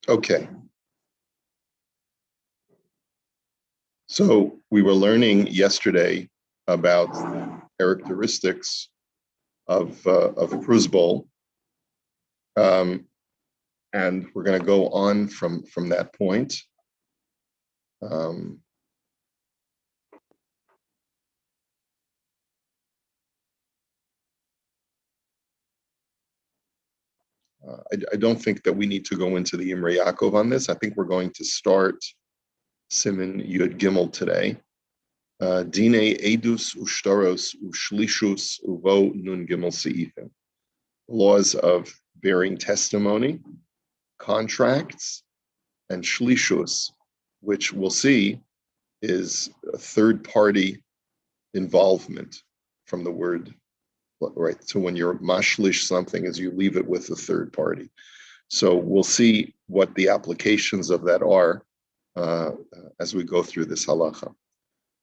Okay. So we were learning yesterday about characteristics of a Cruz Bowl, and we're going to go on from that point. Um, I don't think that we need to go into the Imrei Yaakov on this. I think we're going to start Siman Yud Gimel today. Dine edus ushtaros ushlishus uvo nun gimel seifim. Laws of bearing testimony, contracts, and shlishus, which we'll see is a third-party involvement from the word, right? So when you're mashlish something, is you leave it with a third party. So we'll see what the applications of that are as we go through this halacha.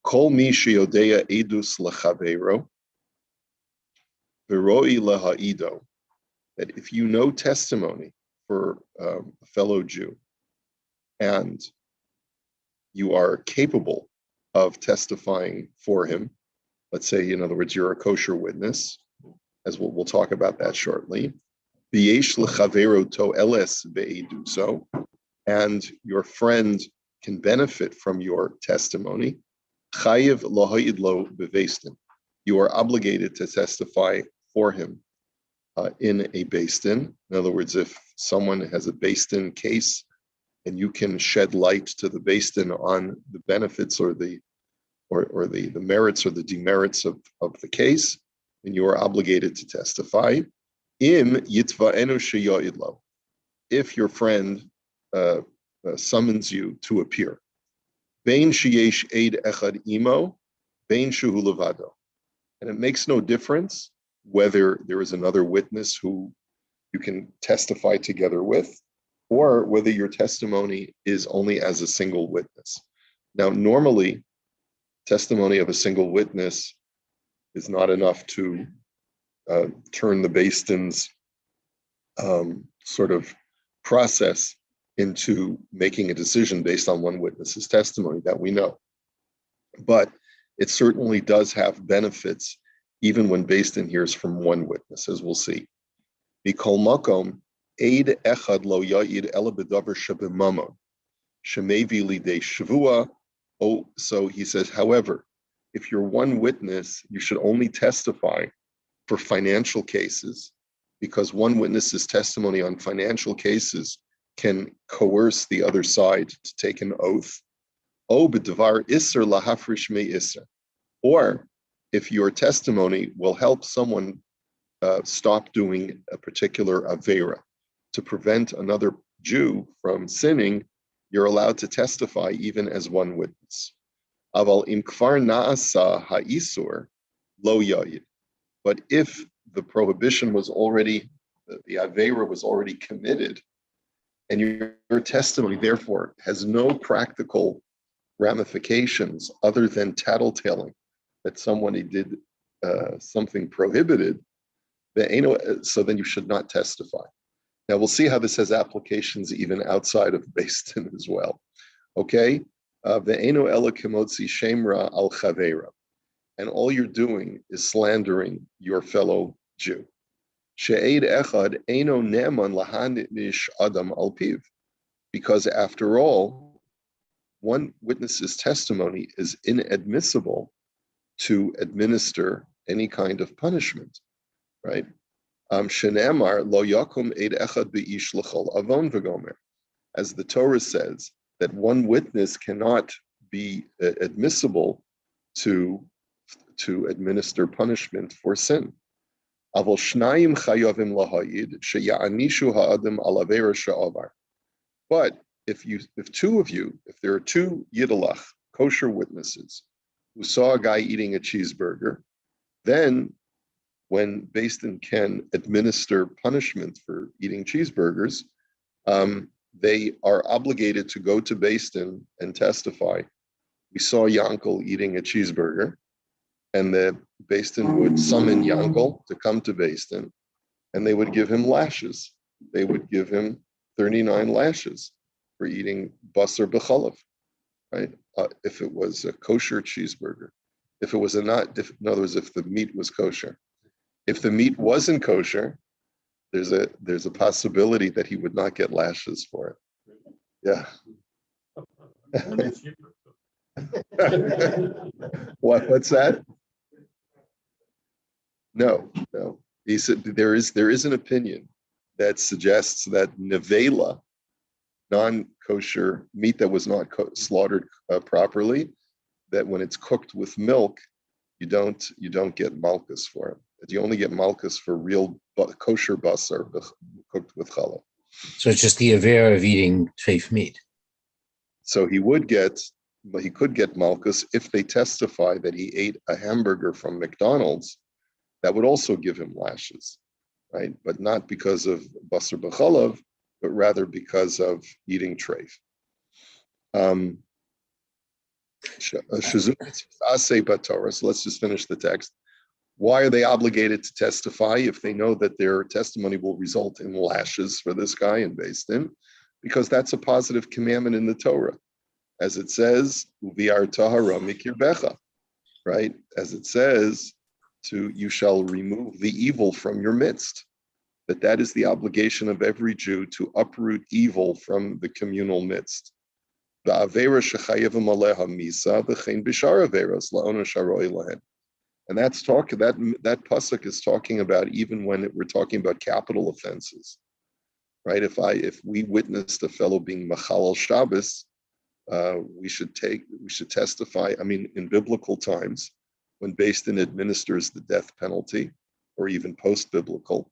Kol mi sheyodea edus lechaveiro v'roi leha'ido. That if you know testimony for a fellow Jew and you are capable of testifying for him, let's say, in other words, you're a kosher witness, as we'll talk about that shortly. V'yesh lechavero to'eles be'eduso, and your friend can benefit from your testimony. Chayiv loha'id lo beveistin. You are obligated to testify for him in a beis din. In other words, if someone has a beis din case and you can shed light to the beis din on the benefits or the merits or the demerits of the case, then you are obligated to testify. Im yitva'enu sheyo'id lo. If your friend summons you to appear. Bein sheyesh eid echad imo, bein shehu levado. And it makes no difference whether there is another witness who you can testify together with, or whether your testimony is only as a single witness. Now, normally, testimony of a single witness is not enough to turn the beis din's sort of process into making a decision based on one witness's testimony, that we know. But it certainly does have benefits even when beis din hears from one witness, as we'll see. Mikol makom, eid echad lo ya'id ela b'davar shebimamon, shemevi lidei shavua. Oh, so he says, however, if you're one witness, you should only testify for financial cases, because one witness's testimony on financial cases can coerce the other side to take an oath. Oh, b'davar iser lahafrish me iser. Or if your testimony will help someone stop doing a particular avera, to prevent another Jew from sinning, you're allowed to testify even as one witness. Aval im kfar na'asa ha'isur lo ya'id. But if the prohibition was already, the avera was already committed, and your testimony, therefore, has no practical ramifications other than tattletaling that somebody did something prohibited, so then you should not testify. Now, we'll see how this has applications even outside of beis din as well. Okay? Ve'eno ela kimotzi shemra al chavera. And all you're doing is slandering your fellow Jew. She'ed echad eno ne'eman lahanish adam al piv. Because after all, one witness's testimony is inadmissible to administer any kind of punishment, right? Shenemar lo yakum eid echad b'ish l'chol avon v'gomer. As the Torah says, that one witness cannot be admissible to administer punishment for sin. Avol shnayim chayavim lahayid sheya'anishu ha'adim al avera she'avar. But if there are two yiddelach, kosher witnesses, who saw a guy eating a cheeseburger, then when beis din can administer punishment for eating cheeseburgers, they are obligated to go to beis din and testify. We saw Yankel eating a cheeseburger, and the beis din would summon Yankel to come to beis din, and they would give him lashes. They would give him 39 lashes for eating basar b'chalav, right? If it was a kosher cheeseburger, if it was in other words, if the meat was kosher. If the meat wasn't kosher, there's a possibility that he would not get lashes for it. Yeah. What's that? No. He said there is an opinion that suggests that nevela, non-kosher meat that was not slaughtered properly, that when it's cooked with milk, you don't get malchus for it. You only get malchus for real kosher basar cooked with challah. So it's just the avera of eating treif meat. So he could get malchus if they testify that he ate a hamburger from McDonald's. That would also give him lashes, right? But not because of basar b'chalav, but rather because of eating treif. So let's just finish the text. Why are they obligated to testify if they know that their testimony will result in lashes for this guy and based in? Because that's a positive commandment in the Torah. As it says, Uviar tahara mikirbecha, right? As it says, you shall remove the evil from your midst. That is the obligation of every Jew, to uproot evil from the communal midst. And that's that pasuk is talking about even when we're talking about capital offenses, right? If we witnessed a fellow being machal Shabbos, we should testify. I mean, in biblical times, when Beis Din administers the death penalty, or even post-biblical,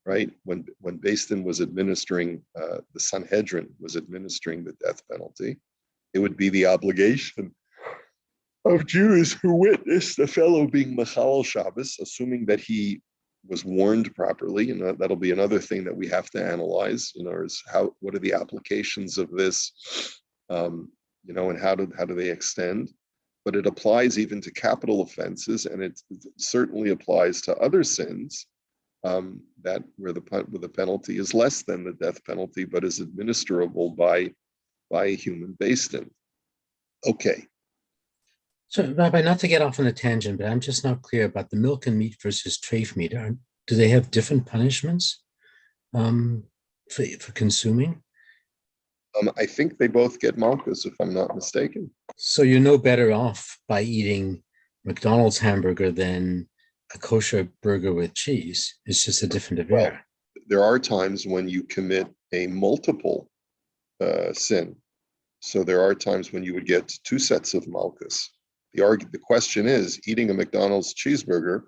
right? When Beis Din was administering, the Sanhedrin was administering the death penalty, it would be the obligation of Jews who witnessed a fellow being machal Shabbos, assuming that he was warned properly, and that'll be another thing that we have to analyze. Is what are the applications of this, and how do they extend? But it applies even to capital offenses, and it certainly applies to other sins that where the penalty is less than the death penalty, but is administrable by a human Beis Din. Okay. So, Rabbi, not to get off on a tangent, but I'm just not clear about the milk and meat versus treif meat. Do they have different punishments for consuming? I think they both get malchus, if I'm not mistaken. So you're no better off by eating McDonald's hamburger than a kosher burger with cheese. It's just a different avera. Well, there are times when you commit a multiple sin. So there are times when you would get 2 sets of malchus. The question is, eating a McDonald's cheeseburger,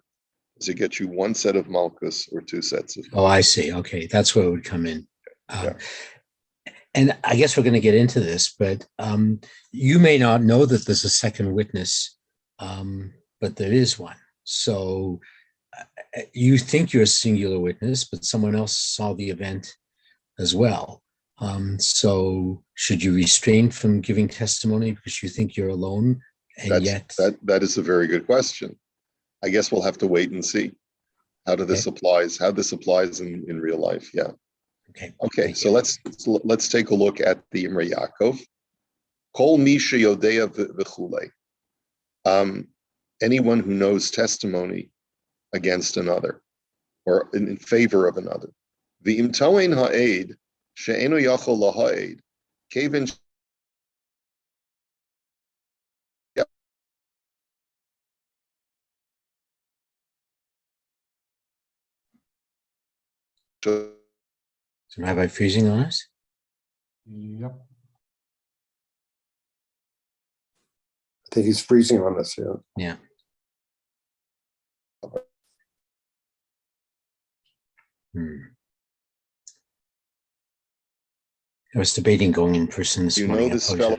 does it get you 1 set of malchus or 2 sets of malchus? Oh, I see. Okay, that's where it would come in. Yeah. And I guess we're going to get into this, but you may not know that there's a second witness, but there is one. So you think you're a singular witness, but someone else saw the event as well. So should you restrain from giving testimony because you think you're alone? And that is a very good question. I guess we'll have to wait and see how this applies in real life. Yeah. Okay. So let's take a look at the Imrei Yaakov. Kol misha yodea v'chulei. Anyone who knows testimony against another or in favor of another. V'im toein ha'ed she'eno yachol laha'ed kevin. So Rabbi freezing on us? Yep. I think he's freezing on us, yeah. Yeah. I was debating going in person this morning. You know this fellow.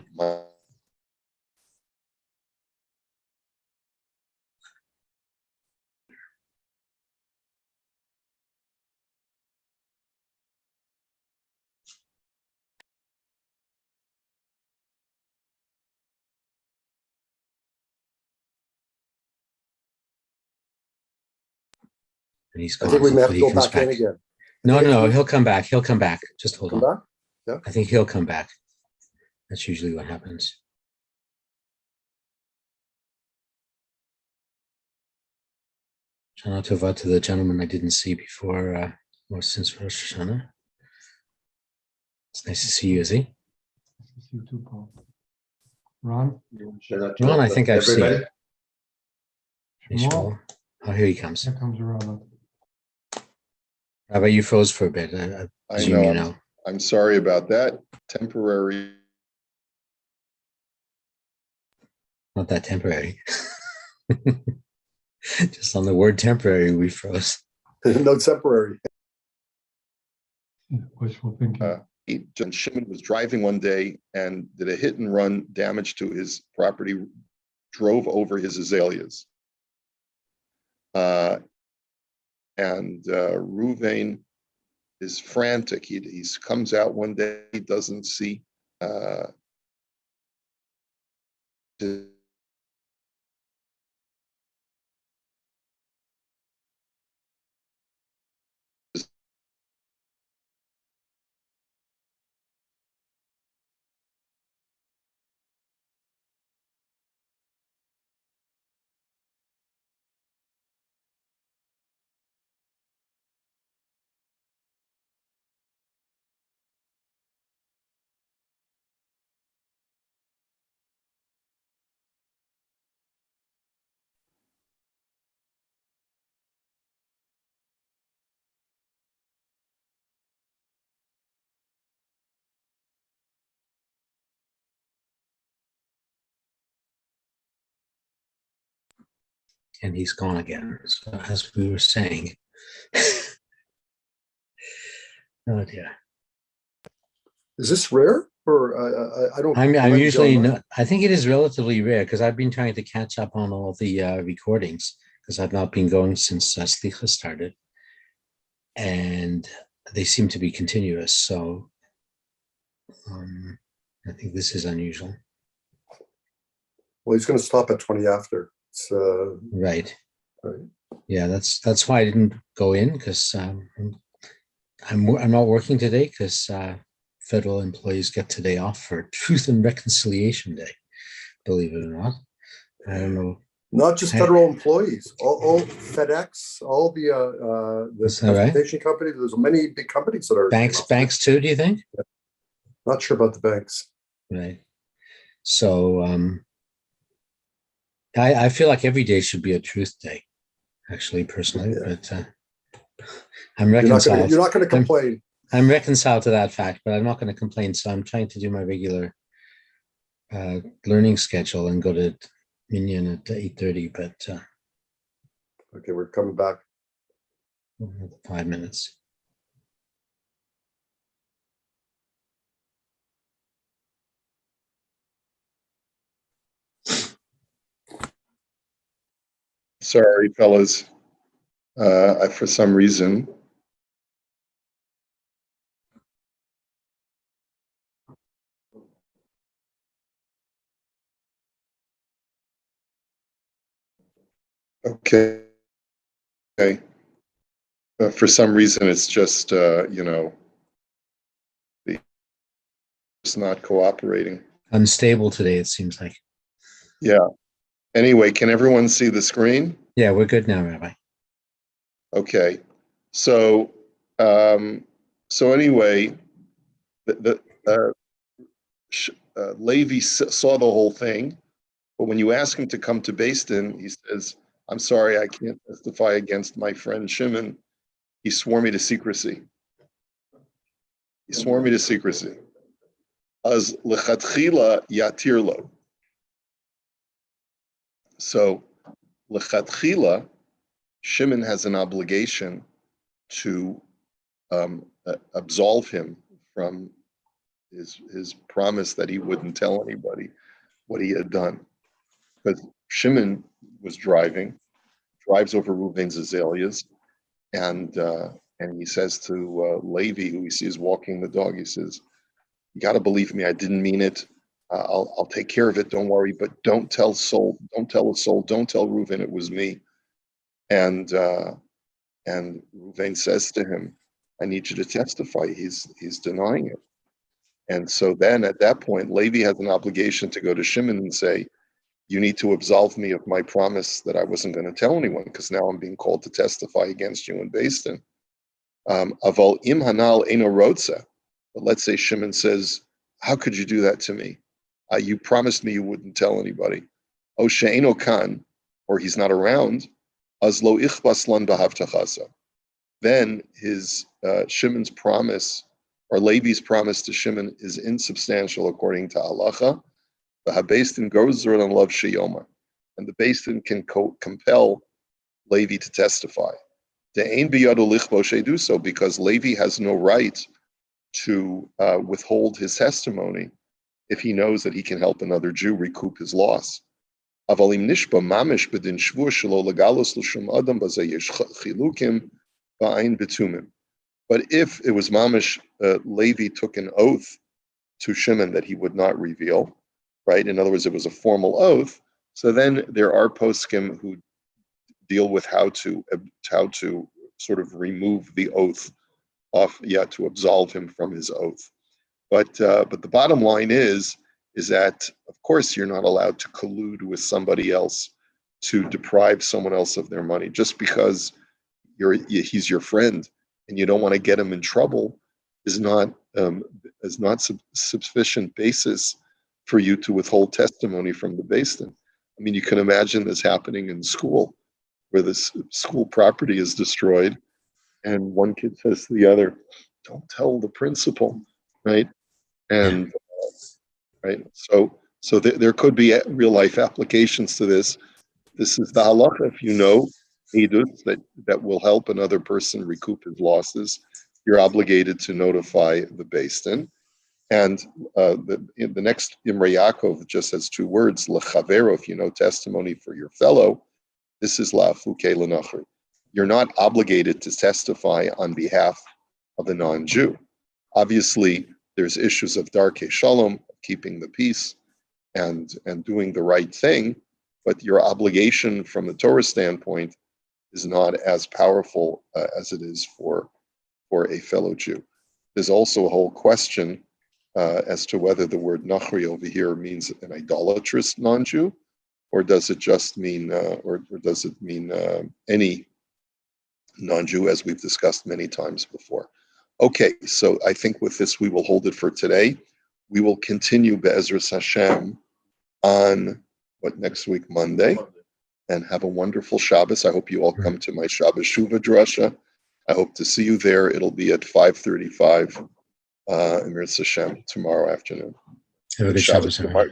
And he's gone. I think we may have to go back in again. No, he'll come back. Just hold on. I think he'll come back. That's usually what happens. Shana Tova to the gentleman I didn't see before, or since Rosh Hashanah. It's nice to see you, Izzy. Nice to see you too, Paul. Ron? Ron, I think I've seen. Everybody? Shmuel? Oh, here he comes. Here comes Ron. Rabbi, you froze for a bit. I I presume you know. know. I'm sorry about that. Temporary. Not that temporary. Just on the word temporary, we froze. No temporary. Wishful thinking. John Shimon was driving one day and did a hit and run, damage to his property, drove over his azaleas. And Ruvain is frantic. He comes out one day, he doesn't see And he's gone again. So as we were saying. Oh dear. Is this rare? Or I don't. I'm usually not. I think it is relatively rare because I've been trying to catch up on all the recordings because I've not been going since Slicha started, and they seem to be continuous. So I think this is unusual. Well, he's going to stop at 20 after. It's, Right. right. Yeah, that's why I didn't go in because I'm not working today because federal employees get today off for Truth and Reconciliation Day. Believe it or not, I don't know. Not just federal employees, all FedEx, all the transportation companies. There's many big companies that are banks too. Do you think? Yeah. Not sure about the banks. Right. So I feel like every day should be a Truth Day, actually, personally. Yeah. But I'm reconciled. You're not going to complain. I'm reconciled to that fact, but I'm not going to complain. So I'm trying to do my regular learning schedule and go to Minyan at 8:30. But okay, we're coming back. 5 minutes. Sorry, fellas. For some reason. Okay. For some reason, it's just, it's not cooperating. Unstable today, it seems like. Yeah. Anyway, can everyone see the screen? Yeah, we're good now, Rabbi. Okay. So anyway, Levi saw the whole thing, but when you ask him to come to Beis Din, he says, "I'm sorry, I can't testify against my friend Shimon. He swore me to secrecy. As lechatchila yatirlo." So lechatchila, Shimon has an obligation to absolve him from his promise that he wouldn't tell anybody what he had done. Because Shimon was drives over Reuven's azaleas, and he says to Levi, who he sees walking the dog, he says, "You got to believe me, I didn't mean it. I'll take care of it. Don't worry, but don't tell a soul. Don't tell Reuven it was me." And Reuven says to him, "I need you to testify." He's denying it. And so then at that point, Levi has an obligation to go to Shimon and say, you need to absolve me of my promise that I wasn't going to tell anyone, because now I'm being called to testify against you in Beis Din. Aval im hanal eno rotza. But let's say Shimon says, how could you do that to me? You promised me you wouldn't tell anybody. O she'eno kan, or he's not around, az lo ichbas lan b'havtachasa. Then his Shimon's promise, or Levi's promise to Shimon, is insubstantial according to halacha. The Beis Din goes on love sheyoma, and the Beis Din can compel Levi to testify. De'ein biyado lichbo do so, because Levi has no right to withhold his testimony if he knows that he can help another Jew recoup his loss. Avalim nishba mamish b'din shvur shelo legalos l'shum adam b'zeh yesh chilukim ba'ayin betumim. But if it was mamish, Levi took an oath to Shimon that he would not reveal, right? In other words, it was a formal oath. So then there are poskim who deal with how to sort of remove the oath off, to absolve him from his oath. But the bottom line is that, of course, you're not allowed to collude with somebody else to deprive someone else of their money. Just because he's your friend and you don't want to get him in trouble is not sufficient basis for you to withhold testimony from the Beis Din. I mean, you can imagine this happening in school, where the school property is destroyed, and one kid says to the other, "Don't tell the principal," right? And right, so there could be real life applications to this. This is the halacha. If you know edus that will help another person recoup his losses, you're obligated to notify the Beis Din. And the next Imrei Yaakov just has two words, lechavero, if you know testimony for your fellow. This is la'afuke l'nachri. You're not obligated to testify on behalf of a non-Jew. Obviously, there's issues of darkei shalom, keeping the peace, and doing the right thing, but your obligation from the Torah standpoint is not as powerful as it is for a fellow Jew. There's also a whole question as to whether the word nachri over here means an idolatrous non-Jew, or does it just mean, or does it mean any non-Jew, as we've discussed many times before. Okay, so I think with this we will hold it for today. We will continue Be'ezras Hashem on next week, Monday, and have a wonderful Shabbos. I hope you all come to my Shabbos Shuvah Drasha. I hope to see you there. It'll be at 5:35 Imrei Hashem tomorrow afternoon. Have a good Shabbos, everyone.